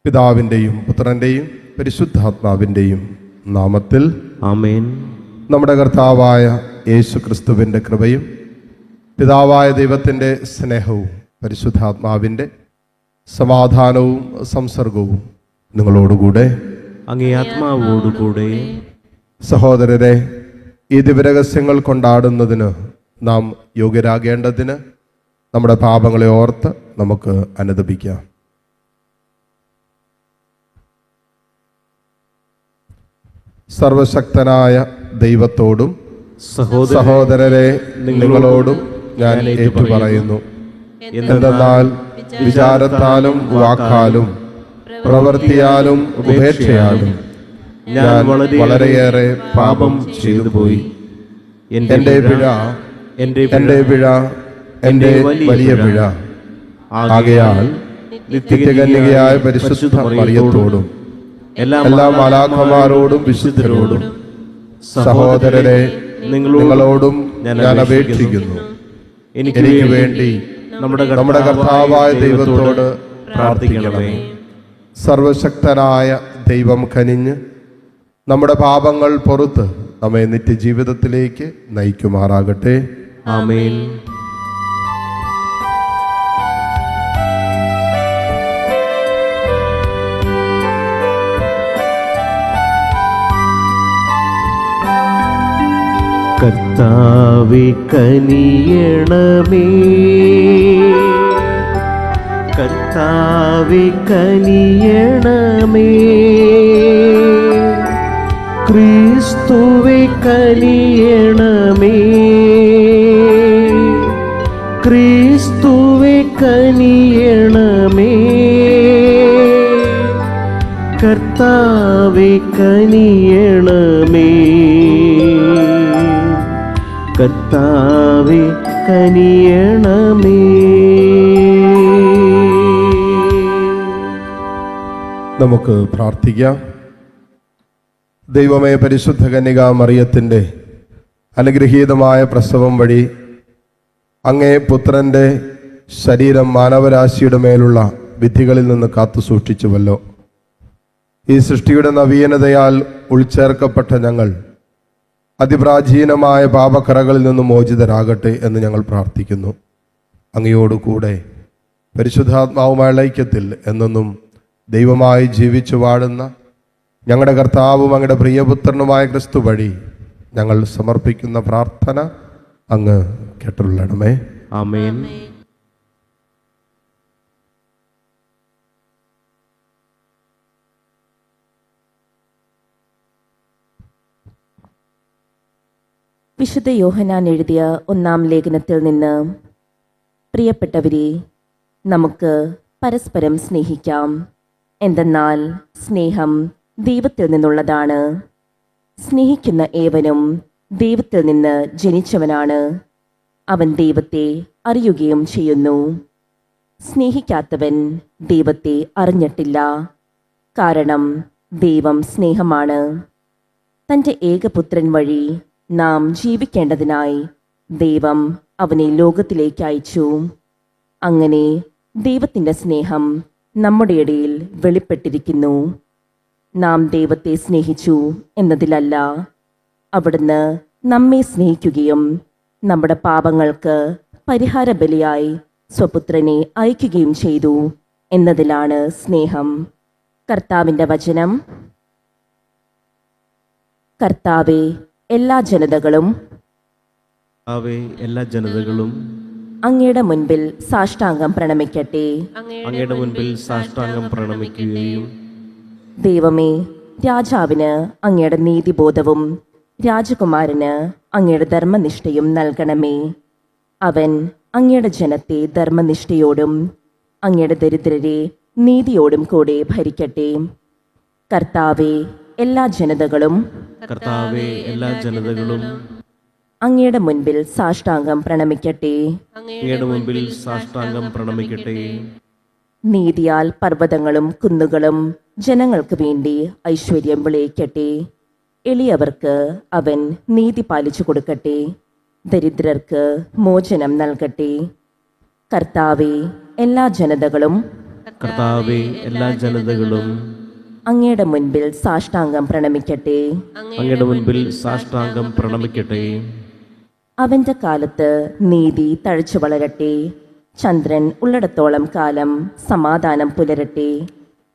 പിതാവിൻ്റെയും പുത്രൻ്റെയും പരിശുദ്ധാത്മാവിൻ്റെയും നാമത്തിൽ ആമേൻ. നമ്മുടെ കർത്താവായ യേശു ക്രിസ്തുവിൻ്റെ കൃപയും പിതാവായ ദൈവത്തിൻ്റെ സ്നേഹവും പരിശുദ്ധാത്മാവിൻ്റെ സമാധാനവും സംസർഗവും നിങ്ങളോടുകൂടെ അങ്ങേ ആത്മാവോടുകൂടെ. സഹോദരരെ, ഈ ദിവരഹസ്യങ്ങൾ കൊണ്ടാടുന്നതിന് നാം യോഗ്യരാകേണ്ടതിന് നമ്മുടെ പാപങ്ങളെ ഓർത്ത് നമുക്ക് അനുതപിക്കാം. സർവശക്തനായ ദൈവത്തോടും സഹോദരരെ നിങ്ങളോടും ഞാൻ ഏറ്റുപറയുന്നു. എന്തെന്നാൽ വിചാരത്താലും വാക്കാലും പ്രവൃത്തിയാലും ഉപേക്ഷയാലും ഞാൻ വളരെയേറെ പാപം ചെയ്തു പോയി. എൻ്റെ പിഴ എൻ്റെ വലിയ പിഴ. ആകയാൽ നിത്യകന്യകയായ പരിശുദ്ധ മറിയത്തോടും എല്ലാ മാലാഖമാരോടും വിശുദ്ധരോടും സഹോദരരെ നിങ്ങളോടും ഞാൻ അപേക്ഷിക്കുന്നു, എനിക്ക് വേണ്ടി നമ്മുടെ കർത്താവായ ദൈവത്തോട് പ്രാർത്ഥിക്കണമേ. സർവശക്തനായ ദൈവം കനിഞ്ഞ് നമ്മുടെ പാപങ്ങൾ പൊറുത്ത് നമ്മെ നിത്യജീവിതത്തിലേക്ക് നയിക്കുമാറാകട്ടെ. ആമേൻ. കർത്താവേ കനിയണമേ, കർത്താവേ കനിയണമേ, ക്രിസ്തുവേ കനിയണമേ, ക്രിസ്തുവേ കനിയണമേ, കർത്താവേ കനിയണമേ, കർത്താവേ കനിയണമേ. നമുക്ക് പ്രാർത്ഥിക്കാം. ദൈവമേ, പരിശുദ്ധ കന്യകാ മറിയത്തിൻ്റെ അനുഗ്രഹീതമായ പ്രസവം വഴി അങ്ങേ പുത്രൻ്റെ ശരീരം മാനവരാശിയുടെ മേലുള്ള വിധികളിൽ നിന്ന് കാത്തു സൂക്ഷിച്ചുവല്ലോ. ഈ സൃഷ്ടിയുടെ നവീനതയാൽ ഉൾച്ചേർക്കപ്പെട്ട ഞങ്ങൾ അതിപ്രാചീനമായ പാപക്കറകളിൽ നിന്ന് മോചിതരാകട്ടെ എന്ന് ഞങ്ങൾ പ്രാർത്ഥിക്കുന്നു. അങ്ങയോടുകൂടെ പരിശുദ്ധാത്മാവുമായുള്ള ഐക്യത്തിൽ എന്നെന്നും ദൈവമായി ജീവിച്ചു വാഴുന്ന ഞങ്ങളുടെ കർത്താവും അങ്ങയുടെ പ്രിയപുത്രനുമായ ക്രിസ്തു വഴി ഞങ്ങൾ സമർപ്പിക്കുന്ന പ്രാർത്ഥന അങ്ങ് കേട്ടുള്ളണമേ. ആമേൻ. വിശുദ്ധ യോഹന്നാൻ എഴുതിയ 1-ാം ലേഖനത്തിൽ നിന്ന്: പ്രിയപ്പെട്ടവരെ, നമുക്ക് പരസ്പരം സ്നേഹിക്കാം. എന്തെന്നാൽ സ്നേഹം ദൈവത്തിൽ നിന്നുള്ളതാണ്. സ്നേഹിക്കുന്ന ഏവനും ദൈവത്തിൽ നിന്ന് ജനിച്ചവനാണ്, അവൻ ദൈവത്തെ അറിയുകയും ചെയ്യുന്നു. സ്നേഹിക്കാത്തവൻ ദൈവത്തെ അറിഞ്ഞിട്ടില്ല, കാരണം ദൈവം സ്നേഹമാണ്. തൻ്റെ ഏകപുത്രൻ വഴി നാം ജീവിക്കേണ്ടതിനായി ദൈവം അവനെ ലോകത്തിലേക്ക് അയച്ചു. അങ്ങനെ ദൈവത്തിൻ്റെ സ്നേഹം നമ്മുടെ ഇടയിൽ വെളിപ്പെട്ടിരിക്കുന്നു. നാം ദൈവത്തെ സ്നേഹിച്ചു എന്നതിലല്ല, അവിടുന്ന് നമ്മെ സ്നേഹിക്കുകയും നമ്മുടെ പാപങ്ങൾക്ക് പരിഹാര ബലിയായി സ്വപുത്രനെ അയക്കുകയും ചെയ്തു എന്നതിലാണ് സ്നേഹം. കർത്താവിൻ്റെ വചനം. കർത്താവേ, എല്ലാ ജനതകളും അങ്ങയുടെ മുൻപിൽ സാഷ്ടാംഗം പ്രണമിക്കട്ടെ. അങ്ങയുടെ മുൻപിൽ സാഷ്ടാംഗം പ്രണമിക്കുകയും ദൈവമേ, രാജാവിന് അങ്ങയുടെ നീതിബോധവും രാജകുമാരന് അങ്ങയുടെ ധർമ്മനിഷ്ഠയും നൽകണമേ. അവൻ അങ്ങയുടെ ജനത്തെ ധർമ്മനിഷ്ഠയോടും അങ്ങയുടെ ദരിദ്രരെ നീതിയോടും കൂടെ ഭരിക്കട്ടെ. കർത്താവേ, എല്ലാ ജനതകളും അങ്ങയുടെ മുൻപിൽ സാഷ്ടാംഗം പ്രണമിക്കട്ടെ. നീതിയാൽ പർവ്വതങ്ങളും കുന്നുകളും ജനങ്ങൾക്ക് വേണ്ടി ഐശ്വര്യം വിളയിക്കട്ടെ. എളിയവർക്ക് അവൻ നീതി പാലിച്ചു കൊടുക്കട്ടെ, ദരിദ്രർക്ക് മോചനം നൽകട്ടെ. കർത്താവേ, എല്ലാ ജനതകളും കർത്താവെ, എല്ലാ ജനതകളും അങ്ങയുടെ മുൻപിൽ സാഷ്ടാംഗം പ്രണമിക്കട്ടെ. അങ്ങയുടെ മുൻപിൽ സാഷ്ടാംഗം പ്രണമിക്കട്ടെ. അവന്റെ കാലത്ത് നീതി തഴച്ചു വളരട്ടെ. ചന്ദ്രൻ ഉള്ളിടത്തോളം കാലം സമാധാനം പുലരട്ടെ.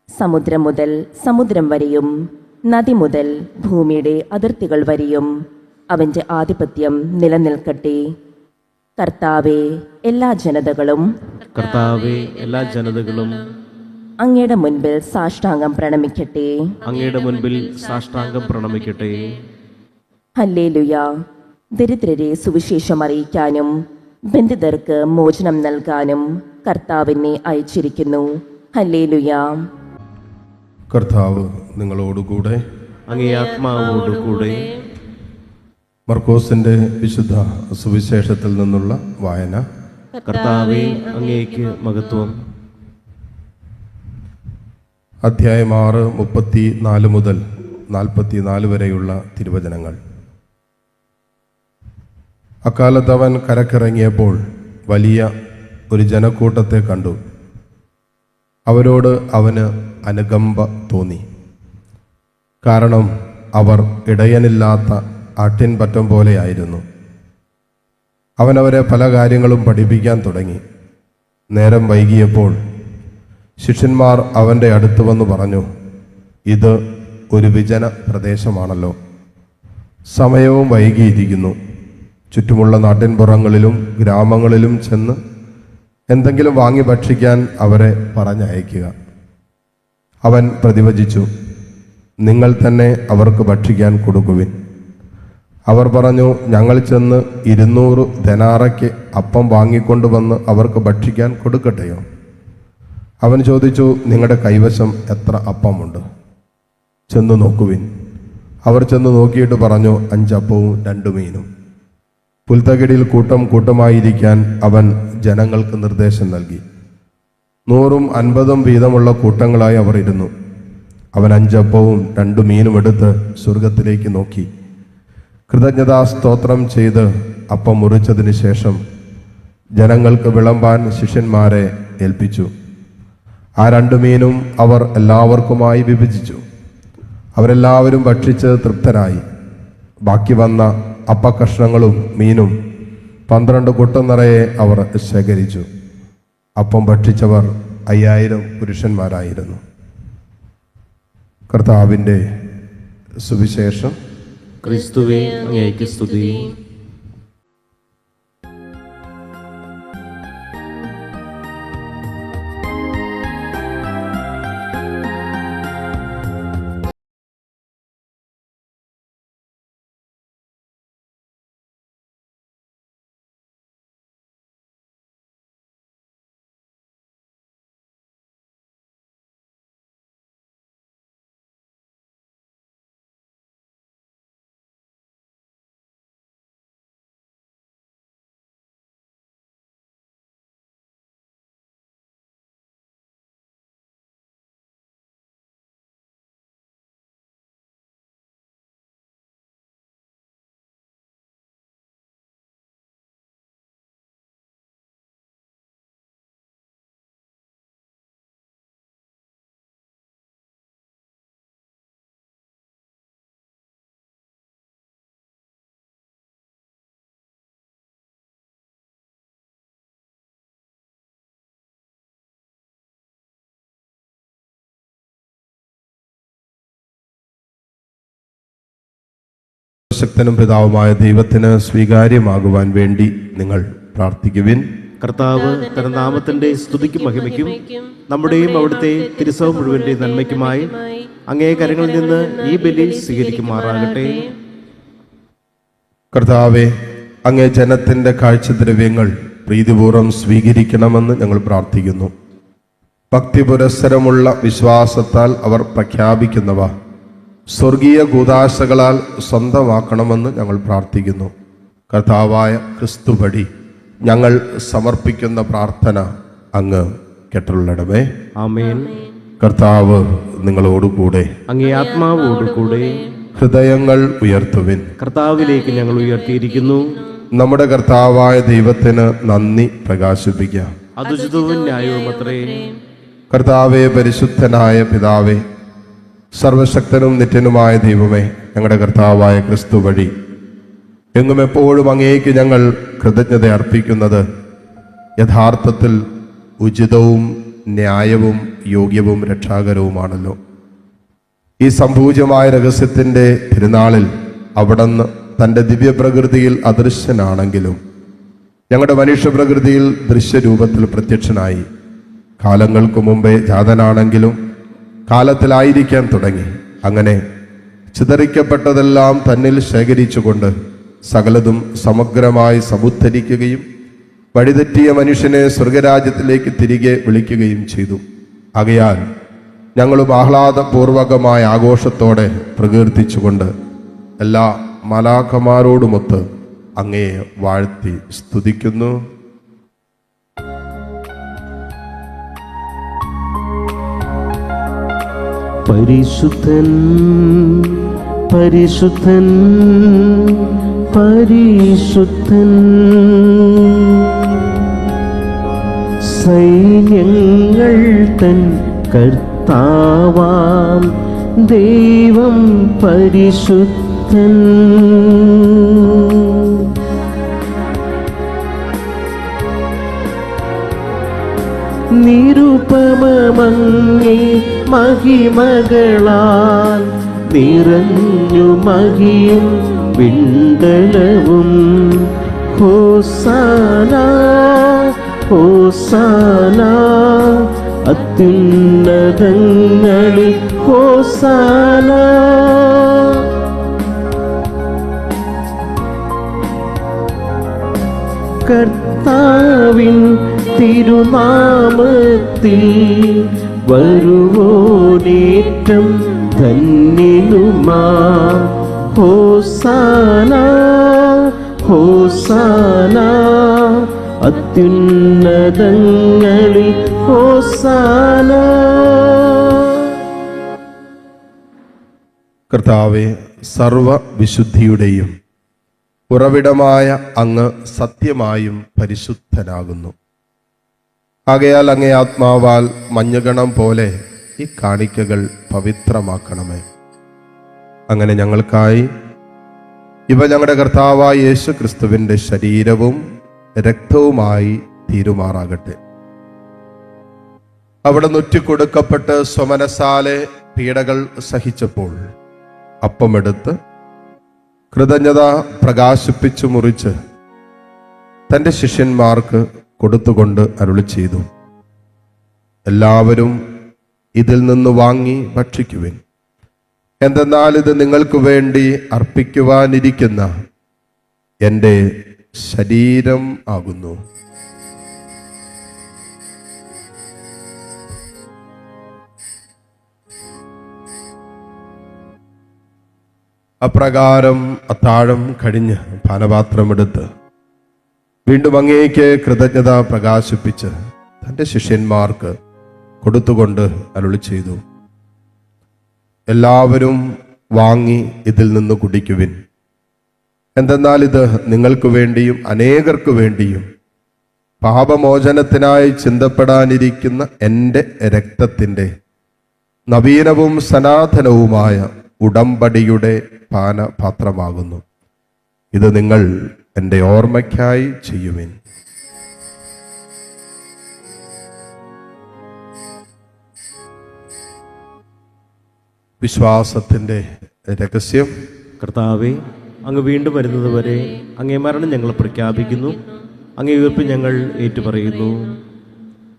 സമുദ്രം മുതൽ സമുദ്രം വരെയും നദി മുതൽ ഭൂമിയുടെ അതിർത്തികൾ വരെയും അവന്റെ ആധിപത്യം നിലനിൽക്കട്ടെ. കർത്താവെ, എല്ലാ ജനതകളും കർത്താവെ, എല്ലാ ജനതകളും അങ്ങയുടെ മുൻപിൽ സാഷ്ടാംഗം പ്രണമിക്കട്ടെ. അങ്ങയുടെ മുൻപിൽ സാഷ്ടാംഗം പ്രണമിക്കട്ടെ. ഹല്ലേലൂയ. ദരിദ്രരെ സുവിശേഷം അറിയിക്കാനും ബന്ധിതർക്ക് മോചനം നൽകാനും കർത്താവിനെ അയച്ചിരിക്കുന്നു. ഹല്ലേലൂയ. കർത്താവ് നിങ്ങളോടുകൂടെ. അങ്ങേ ആത്മാവോടുകൂടെ. മർക്കോസിന്റെ വിശുദ്ധ സുവിശേഷത്തിൽ നിന്നുള്ള വായന. കർത്താവെ, അങ്ങേക്ക് മഹത്വം. അധ്യായം 6, 34 മുതൽ 44 വരെയുള്ള തിരുവചനങ്ങൾ. അക്കാലത്ത് അവൻ കരക്കിറങ്ങിയപ്പോൾ വലിയ ഒരു ജനക്കൂട്ടത്തെ കണ്ടു. അവരോട് അവന് അനുകമ്പ തോന്നി. കാരണം അവർ ഇടയനില്ലാത്ത ആട്ടിൻപറ്റം പോലെയായിരുന്നു. അവനവരെ പല കാര്യങ്ങളും പഠിപ്പിക്കാൻ തുടങ്ങി. നേരം വൈകിയപ്പോൾ ശിഷ്യന്മാർ അവൻ്റെ അടുത്ത് വന്നു പറഞ്ഞു, ഇത് ഒരു വിജന പ്രദേശമാണല്ലോ. സമയവും വൈകിയിരിക്കുന്നു. ചുറ്റുമുള്ള നാട്ടിൻപുറങ്ങളിലും ഗ്രാമങ്ങളിലും ചെന്ന് എന്തെങ്കിലും വാങ്ങി ഭക്ഷിക്കാൻ അവരെ പറഞ്ഞയക്കുക. അവൻ പ്രതിവചിച്ചു, നിങ്ങൾ തന്നെ അവർക്ക് ഭക്ഷിക്കാൻ കൊടുക്കുവിൻ. അവർ പറഞ്ഞു, ഞങ്ങൾ ചെന്ന് 200 ധനാറയ്ക്ക് അപ്പം വാങ്ങിക്കൊണ്ടുവന്ന് അവർക്ക് ഭക്ഷിക്കാൻ കൊടുക്കട്ടെയോ? അവൻ ചോദിച്ചു, നിങ്ങളുടെ കൈവശം എത്ര അപ്പമുണ്ട്? ചെന്ന് നോക്കുവിൻ. അവർ ചെന്ന് നോക്കിയിട്ട് പറഞ്ഞു, 5 അപ്പവും 2 മീനും. പുൽത്തകിടിയിൽ കൂട്ടം കൂട്ടമായിരിക്കാൻ അവൻ ജനങ്ങൾക്ക് നിർദ്ദേശം നൽകി. 100ഉം 50ഉം വീതമുള്ള കൂട്ടങ്ങളായി അവർ ഇരുന്നു. അവൻ 5 അപ്പവും 2 മീനും എടുത്ത് സ്വർഗത്തിലേക്ക് നോക്കി, കൃതജ്ഞതാ സ്തോത്രം ചെയ്ത് അപ്പം മുറിച്ചതിന് ശേഷം ജനങ്ങൾക്ക് വിളമ്പാൻ ശിഷ്യന്മാരെ ഏൽപ്പിച്ചു. ആ 2 മീനും അവർ എല്ലാവർക്കുമായി വിഭജിച്ചു. അവരെല്ലാവരും ഭക്ഷിച്ച് തൃപ്തരായി. ബാക്കി വന്ന അപ്പക്കഷ്ണങ്ങളും മീനും 12 കുട്ടം നിറയെ അവർ ശേഖരിച്ചു. അപ്പം ഭക്ഷിച്ചവർ 5000 പുരുഷന്മാരായിരുന്നു. കർത്താവിൻ്റെ സുവിശേഷം. ക്രിസ്തുവേ, അങ്ങേക്ക് സ്തുതി. ശക്തനും പിതാവുമായ ദൈവത്തിന് സ്വീകാര്യമാകുവാൻ വേണ്ടി നിങ്ങൾ പ്രാർത്ഥിക്കുവിൻ. കർത്താവ് തന്റെ നാമത്തിന്റെ സ്തുതിക്കും മഹിമയ്ക്കും നമ്മുടെയും അവിടുത്തെ തിരുസഭ മുഴുവന്റെ നന്മയ്ക്കുമായി അങ്ങേ കരങ്ങളിൽ നിന്ന് ഈ ബലി സ്വീകരിക്കുമാറാകട്ടെ. കർത്താവെ, അങ്ങേ ജനത്തിൻ്റെ കാഴ്ചദ്രവ്യങ്ങൾ പ്രീതിപൂർവ്വം സ്വീകരിക്കണമെന്ന് ഞങ്ങൾ പ്രാർത്ഥിക്കുന്നു. ഭക്തി പുരസ്സരമുള്ള വിശ്വാസത്താൽ അവർ പ്രഖ്യാപിക്കുന്നവ സ്വർഗീയ കൂദാശകളാൽ സ്വന്തമാക്കണമെന്ന് ഞങ്ങൾ പ്രാർത്ഥിക്കുന്നു. കർത്താവായ ക്രിസ്തു വഴി ഞങ്ങൾ സമർപ്പിക്കുന്ന പ്രാർത്ഥന അങ്ങ് കേട്ടുള്ളടമേ. ആമേൻ. കർത്താവ് നിങ്ങളോടുകൂടെ. അങ്ങേ ആത്മാവോടുകൂടെ. ഹൃദയങ്ങൾ ഉയർത്തുവിൻ. കർത്താവിലേക്ക് ഞങ്ങൾ ഉയർത്തിയിരിക്കുന്നു. നമ്മുടെ കർത്താവായ ദൈവത്തിന് നന്ദി പ്രകാശിപ്പിക്കാം. അതുചിതവും ന്യായവും അത്രേ. കർത്താവേ, പരിശുദ്ധനായ പിതാവേ, സർവശക്തനും നിത്യനുമായ ദൈവമേ, ഞങ്ങളുടെ കർത്താവായ ക്രിസ്തു വഴി എങ്ങും എപ്പോഴും അങ്ങേക്ക് ഞങ്ങൾ കൃതജ്ഞത അർപ്പിക്കുന്നത് യഥാർത്ഥത്തിൽ ഉചിതവും ന്യായവും യോഗ്യവും രക്ഷാകരവുമാണല്ലോ. ഈ സംഭൂജ്യമായ രഹസ്യത്തിൻ്റെ തിരുനാളിൽ അവിടുന്ന് തൻ്റെ ദിവ്യപ്രകൃതിയിൽ അദൃശ്യനാണെങ്കിലും ഞങ്ങളുടെ മനുഷ്യപ്രകൃതിയിൽ ദൃശ്യരൂപത്തിൽ പ്രത്യക്ഷനായി. കാലങ്ങൾക്ക് മുമ്പേ ജാതനാണെങ്കിലും കാലത്തിലായിരിക്കാൻ തുടങ്ങി. അങ്ങനെ ചിതറിക്കപ്പെട്ടതെല്ലാം തന്നിൽ ശേഖരിച്ചുകൊണ്ട് സകലതും സമഗ്രമായി സമുദ്ധരിക്കുകയും വഴിതെറ്റിയ മനുഷ്യനെ സ്വർഗരാജ്യത്തിലേക്ക് തിരികെ വിളിക്കുകയും ചെയ്തു. ആകയാൽ ഞങ്ങളും ആഹ്ലാദപൂർവകമായ ആഘോഷത്തോടെ പ്രകീർത്തിച്ചുകൊണ്ട് എല്ലാ മലാഖമാരോടുമൊത്ത് അങ്ങയെ വാഴ്ത്തി സ്തുതിക്കുന്നു. പരിശുദ്ധൻ പരിശുദ്ധൻ പരിശുദ്ധൻ, സൈന്യങ്ങൾ തൻ കർത്താവാം ദൈവം പരിശുദ്ധൻ. നിരുപമമങ്ങേ മഹിമകളാൽ നിറഞ്ഞു മഹിയും വിണ്ടലവും. ഹോസാന ഹോസാന, അത്യുന്നതങ്ങളിൽ ഹോസാന. കർത്താവിൻ തിരുനാമത്തിൽ വരുവോനേറ്റം ധന്യനുമാ. ഹോസാന ഹോസാന, അത്യുന്നതങ്ങളിൽ ഹോസാന. കർത്താവേ, സർവവിശുദ്ധിയുടെയും ഉറവിടമായ അങ്ങ് സത്യമായും പരിശുദ്ധനാകുന്നു. ആകയാൽ അങ്ങേ ആത്മാവാൽ മഞ്ഞുകണം പോലെ ഈ കാണിക്കകൾ പവിത്രമാക്കണമേ. അങ്ങനെ ഞങ്ങൾക്കായി ഇവ ഞങ്ങളുടെ കർത്താവായ യേശു ക്രിസ്തുവിൻ്റെ ശരീരവും രക്തവുമായി തീരുമാറാകട്ടെ. അവിടെ നൊറ്റിക്കൊടുക്കപ്പെട്ട് സ്വമനസാലെ പീഡകൾ സഹിച്ചപ്പോൾ അപ്പമെടുത്ത് കൃതജ്ഞത പ്രകാശിപ്പിച്ചു മുറിച്ച് തൻ്റെ ശിഷ്യന്മാർക്ക് കൊടുത്തുകൊണ്ട് അരുളി ചെയ്തു, എല്ലാവരും ഇതിൽ നിന്ന് വാങ്ങി ഭക്ഷിക്കുവിൻ. എന്തെന്നാൽ ഇത് നിങ്ങൾക്ക് വേണ്ടി അർപ്പിക്കുവാനിരിക്കുന്ന എൻ്റെ ശരീരം ആകുന്നു. അപ്രകാരം അത്താഴം കഴിഞ്ഞ് പാനപാത്രമെടുത്ത് വീണ്ടും അങ്ങേക്ക് കൃതജ്ഞത പ്രകാശിപ്പിച്ച് തൻ്റെ ശിഷ്യന്മാർക്ക് കൊടുത്തുകൊണ്ട് അരുളി ചെയ്തു, എല്ലാവരും വാങ്ങി ഇതിൽ നിന്ന് കുടിക്കുവിൻ. എന്തെന്നാൽ ഇത് നിങ്ങൾക്ക് വേണ്ടിയും അനേകർക്ക് വേണ്ടിയും പാപമോചനത്തിനായി ചിന്തപ്പെടാനിരിക്കുന്ന എൻ്റെ രക്തത്തിൻ്റെ നവീനവും സനാതനവുമായ ഉടമ്പടിയുടെ പാനപാത്രമാകുന്നു. ഇത് നിങ്ങൾ എൻ്റെ ഓർമ്മയ്ക്കായി ചെയ്യുവിൻ. വിശ്വാസത്തിൻ്റെ രഹസ്യം. കർത്താവേ, അങ്ങ് വീണ്ടും വരുന്നതുവരെ അങ്ങേ മരണം ഞങ്ങൾ പ്രഖ്യാപിക്കുന്നു, അങ്ങേ ഉയർപ്പ് ഞങ്ങൾ ഏറ്റുപറയുന്നു.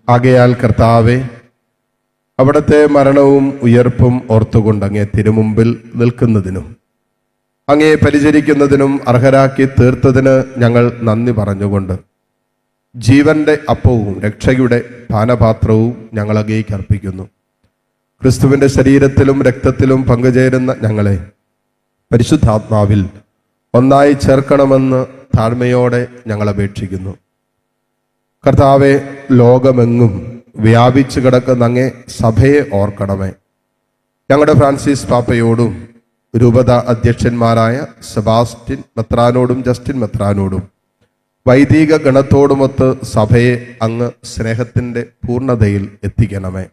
ആകയാൽ കർത്താവേ, അവിടുത്തെ മരണവും ഉയർപ്പും ഓർത്തുകൊണ്ട് അങ്ങേ തിരുമുമ്പിൽ നിൽക്കുന്നതിനും അങ്ങേ പരിചരിക്കുന്നതിനും അർഹരാക്കി തീർത്തതിന് ഞങ്ങൾ നന്ദി പറഞ്ഞുകൊണ്ട് ജീവന്റെ അപ്പവും രക്ഷയുടെ പാനപാത്രവും ഞങ്ങൾ അങ്ങേക്ക് അർപ്പിക്കുന്നു. ക്രിസ്തുവിന്റെ ശരീരത്തിലും രക്തത്തിലും പങ്കുചേരുന്ന ഞങ്ങളെ പരിശുദ്ധാത്മാവിൽ ഒന്നായി ചേർക്കണമെന്ന് താഴ്മയോടെ ഞങ്ങൾ അപേക്ഷിക്കുന്നു. കർത്താവെ, ലോകമെങ്ങും വ്യാപിച്ചു കിടക്കുന്ന അങ്ങേ സഭയെ ഓർക്കണമേ. ഞങ്ങളുടെ ഫ്രാൻസിസ് പാപ്പയോടും രൂപത അധ്യക്ഷന്മാരായ സെബാസ്റ്റ്യൻ മെത്രാനോടും ജസ്റ്റിൻ മെത്രാനോടും വൈദിക ഗണത്തോടുമൊത്ത് സഭയെ അങ്ങ് സ്നേഹത്തിൻ്റെ പൂർണ്ണതയിൽ എത്തിക്കണമേ.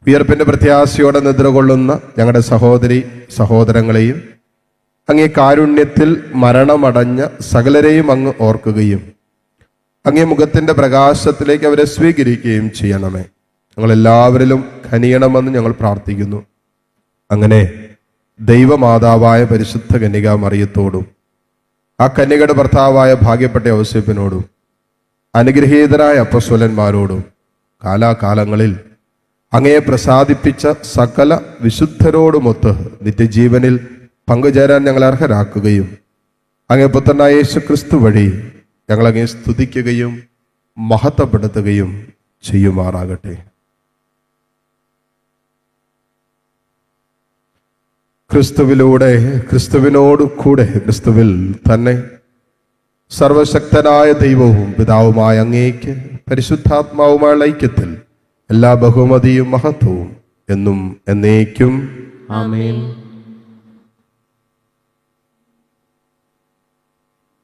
ഉയർപ്പിന്റെ പ്രത്യാശയോടെ നിദ്ര കൊള്ളുന്ന ഞങ്ങളുടെ സഹോദരി സഹോദരങ്ങളെയും അങ്ങേ കാരുണ്യത്തിൽ മരണമടഞ്ഞ സകലരെയും അങ്ങ് ഓർക്കുകയും അങ്ങേ മുഖത്തിന്റെ പ്രകാശത്തിലേക്ക് അവരെ സ്വീകരിക്കുകയും ചെയ്യണമേ. ഞങ്ങളെല്ലാവരിലും കനിയണമെന്ന് ഞങ്ങൾ പ്രാർത്ഥിക്കുന്നു. അങ്ങനെ ദൈവമാതാവായ പരിശുദ്ധ കന്യകാ മറിയത്തോടും ആ കന്യകയുടെ ഭർത്താവായ ഭാഗ്യപ്പെട്ട ഔസേപ്പിനോടും അനുഗ്രഹീതരായ അപ്പസ്വലന്മാരോടും കാലാകാലങ്ങളിൽ അങ്ങയെ പ്രസാദിപ്പിച്ച സകല വിശുദ്ധരോടുമൊത്ത് നിത്യജീവനിൽ പങ്കുചേരാൻ ഞങ്ങൾ അർഹരാക്കുകയും അങ്ങേ പുത്രനായ യേശുക്രിസ്തു വഴി ഞങ്ങളങ്ങയെ സ്തുതിക്കുകയും മഹത്വപ്പെടുത്തുകയും ചെയ്യുമാറാകട്ടെ. ക്രിസ്തുവിലൂടെ, ക്രിസ്തുവിനോട് കൂടെ, ക്രിസ്തുവിൽ തന്നെ സർവശക്തനായ ദൈവവും പിതാവുമായ അങ്ങേക്ക് പരിശുദ്ധാത്മാവുമായുള്ള ഐക്യത്തിൽ എല്ലാ ബഹുമതിയും മഹത്വവും എന്നും എന്നേക്കും ആമേൻ.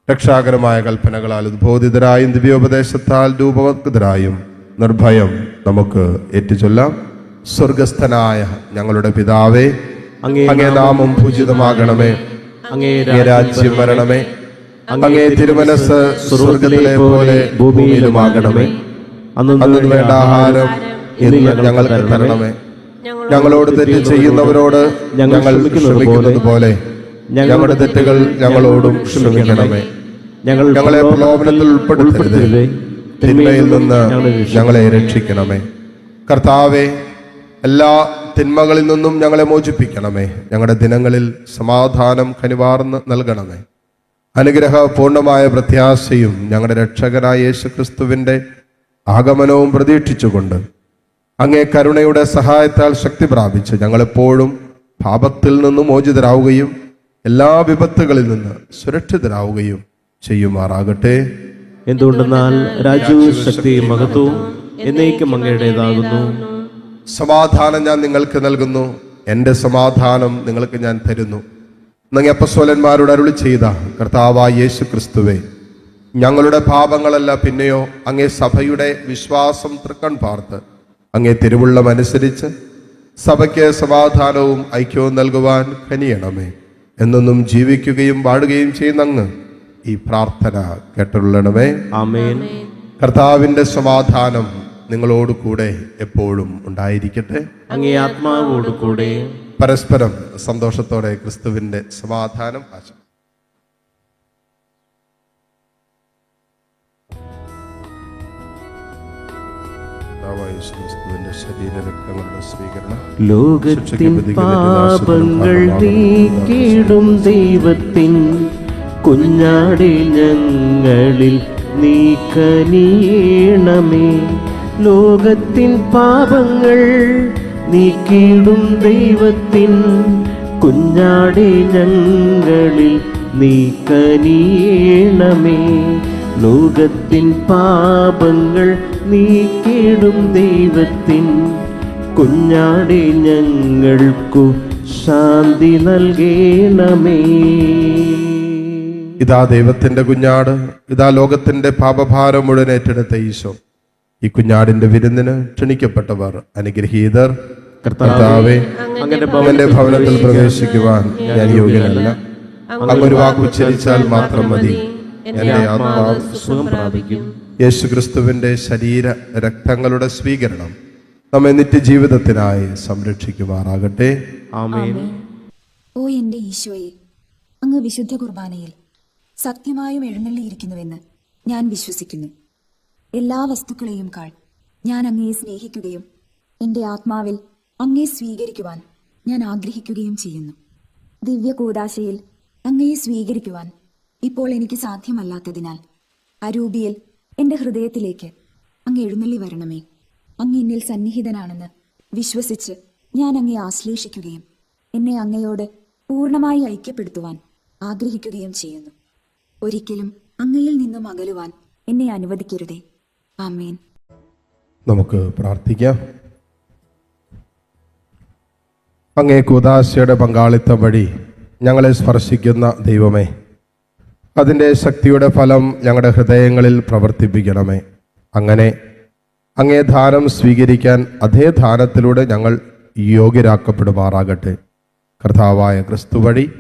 രക്ഷാകരമായ കൽപ്പനകളാൽ ഉദ്ബോധിതരായും ദിവ്യോപദേശത്താൽ രൂപവത്കൃതരായും നിർഭയം നമുക്ക് ഏറ്റുചൊല്ലാം. സ്വർഗസ്ഥനായ ഞങ്ങളുടെ പിതാവേ, അങ്ങേ നാമം പൂജിതമാകണമേ, അങ്ങേ രാജ്യം വരണമേ, അങ്ങേ തിരുമനസ് സ്വർഗത്തിലെ പോലെ ഭൂമിയിലുമാകണമേ. അന്നു വേണ്ട ആഹാരം ഇന്ന് ഞങ്ങൾക്ക് തരണമേ. ഞങ്ങളോട് തെറ്റ് ചെയ്യുന്നവരോട് ഞങ്ങൾ ക്ഷമിക്കുന്നത് പോലെ ഞങ്ങളുടെ തെറ്റുകൾ ഞങ്ങളോടും ക്ഷമിക്കണമേ. ഞങ്ങളെ പ്രലോഭനത്തിൽ ഉൾപ്പെടുത്തരുത്, തിന്മയിൽ നിന്ന് ഞങ്ങളെ രക്ഷിക്കണമേ. കർത്താവേ, എല്ലാ തിന്മകളിൽ നിന്നും ഞങ്ങളെ മോചിപ്പിക്കണമേ. ഞങ്ങളുടെ ദിനങ്ങളിൽ സമാധാനം കനിവാർന്ന് നൽകണമേ. അനുഗ്രഹപൂർണമായ പ്രത്യാശയും ഞങ്ങളുടെ രക്ഷകനായ യേശുക്രിസ്തുവിൻ്റെ ആഗമനവും പ്രതീക്ഷിച്ചുകൊണ്ട് അങ്ങേ കരുണയുടെ സഹായത്താൽ ശക്തി പ്രാപിച്ച് ഞങ്ങളെപ്പോഴും പാപത്തിൽ നിന്ന് മോചിതരാവുകയും എല്ലാ വിപത്തുകളിൽ നിന്ന് സുരക്ഷിതരാവുകയും ചെയ്യുമാറാകട്ടെ. എന്തുകൊണ്ടെന്നാൽ രാജ്യവും ശക്തിയും മഹത്വവും എന്നേക്കും അങ്ങയുടേതാകുന്നു. സമാധാനം ഞാൻ നിങ്ങൾക്ക് നൽകുന്നു, എൻ്റെ സമാധാനം നിങ്ങൾക്ക് ഞാൻ തരുന്നു. അങ്ങേ അപ്പസ്വലന്മാരോട് അരുളി ചെയ്ത കർത്താവായ യേശു ക്രിസ്തുവേ, ഞങ്ങളുടെ പാപങ്ങളല്ല പിന്നെയോ അങ്ങേ സഭയുടെ വിശ്വാസം തൃക്കൺ പാർത്ത് അങ്ങേ തിരുവുള്ളമനുസരിച്ച് സഭയ്ക്ക് സമാധാനവും ഐക്യവും നൽകുവാൻ കനിയണമേ. എന്നൊന്നും ജീവിക്കുകയും വാഴുകയും ചെയ്യുന്ന അങ്ങ് ഈ പ്രാർത്ഥന കേട്ടുള്ളണമേ. ആമേൻ. കർത്താവിൻ്റെ സമാധാനം നിങ്ങളോട് കൂടെ എപ്പോഴും ഉണ്ടായിരിക്കട്ടെ. അങ്ങേ ആത്മാവോട് കൂടെ. പരസ്പരം സന്തോഷത്തോടെ ക്രിസ്തുവിൻ്റെ സമാധാനം ആശംസിക്കുന്നു. ക്രിസ്തുവിന്റെ ശരീരരക്തങ്ങളുടെ സ്വീകരണം. ലോകത്തിൻ പാപങ്ങൾ നീക്കിടും ദൈവത്തിൻ കുഞ്ഞാടി ഞങ്ങളിൽ നീ കനിയണമേ. ലോകത്തിൻ പാപങ്ങൾ നീക്കിടും ദൈവത്തിൻ കുഞ്ഞാടി ഞങ്ങളിൽ നീ കനിയണമേ. ലോകത്തിൻ പാപങ്ങൾ നീക്കിടും ദൈവത്തിൻ കുഞ്ഞാടി ഞങ്ങൾക്കു ശാന്തി നൽകണമേ. ഇതാ ദൈവത്തിന്റെ കുഞ്ഞാട്, ഇതാ ലോകത്തിന്റെ പാപഭാരം മുഴുവൻ ഏറ്റെടുത്ത ഈശോ. ഈ കുഞ്ഞാടിന്റെ വിരുന്നിന് ക്ഷണിക്കപ്പെട്ടവർ അനുഗ്രഹീതർ. കർത്താവേ, അങ്ങന്റെ ഭവനത്തിൽ പ്രവേശിക്കുവാൻ ഞാൻ യോഗ്യനല്ല. അങ്ങൊരു വാക്ക് ഉച്ചരിച്ചാൽ മാത്രം മതി, എന്റെ ആത്മാവ് സുഖം പ്രാപിക്കും. യേശുക്രിസ്തുവിന്റെ ശരീര രക്തങ്ങളുടെ സ്വീകരണം നമ്മെ നിത്യജീവിതത്തിനായി സംരക്ഷിക്കുമാറാകട്ടെ. ആമേൻ. ഓ എന്റെ ഈശോയെ, അങ്ങ് വിശുദ്ധ കുർബാനയിൽ സത്യമായും എഴുന്നള്ളിയിരിക്കുന്നുവെന്ന് ഞാൻ വിശ്വസിക്കുന്നു. എല്ലാ വസ്തുക്കളെയും കാൾ ഞാൻ അങ്ങയെ സ്നേഹിക്കുകയും എൻ്റെ ആത്മാവിൽ അങ്ങയെ സ്വീകരിക്കുവാൻ ഞാൻ ആഗ്രഹിക്കുകയും ചെയ്യുന്നു. ദിവ്യ കൂദാശയിൽ അങ്ങയെ സ്വീകരിക്കുവാൻ ഇപ്പോൾ എനിക്ക് സാധ്യമല്ലാത്തതിനാൽ അരൂപിയിൽ എൻ്റെ ഹൃദയത്തിലേക്ക് അങ്ങ് എഴുന്നള്ളി വരണമേ. അങ്ങ് എന്നിൽ സന്നിഹിതനാണെന്ന് വിശ്വസിച്ച് ഞാൻ അങ്ങയെ ആശ്ലേഷിക്കുകയും എന്നെ അങ്ങയോട് പൂർണ്ണമായി ഐക്യപ്പെടുത്തുവാൻ ആഗ്രഹിക്കുകയും ചെയ്യുന്നു. ഒരിക്കലും അങ്ങയിൽ നിന്നും അകലുവാൻ എന്നെ അനുവദിക്കരുതേ. ആമേൻ. നമുക്ക് പ്രാർത്ഥിക്കാം. അങ്ങേ കൂദാശയുടെ പങ്കാളിത്തം വഴി ഞങ്ങളെ സ്പർശിക്കുന്ന ദൈവമേ, അതിൻ്റെ ശക്തിയുടെ ഫലം ഞങ്ങളുടെ ഹൃദയങ്ങളിൽ പ്രവർത്തിപ്പിക്കണമേ. അങ്ങനെ അങ്ങേ ദാനം സ്വീകരിക്കാൻ അതേ ദാനത്തിലൂടെ ഞങ്ങൾ യോഗ്യരാക്കപ്പെടുമാറാകട്ടെ. കർത്താവായ ക്രിസ്തു വഴി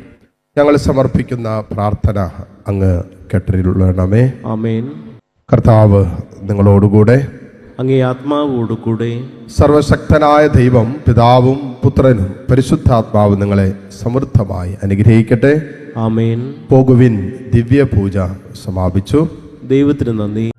ഞങ്ങൾ സമർപ്പിക്കുന്ന പ്രാർത്ഥന അങ്ങ് കേട്ടരുളണമേ. ആമേൻ. കർത്താവ് നിങ്ങളോടുകൂടെ. അങ്ങേ ആത്മാവോടുകൂടെ. സർവശക്തനായ ദൈവം പിതാവും പുത്രനും പരിശുദ്ധാത്മാവും നിങ്ങളെ സമൃദ്ധമായി അനുഗ്രഹിക്കട്ടെ. ആമേൻ. പോകുവിൻ. ദിവ്യ പൂജ സമാപിച്ചു. ദൈവത്തിന് നന്ദി.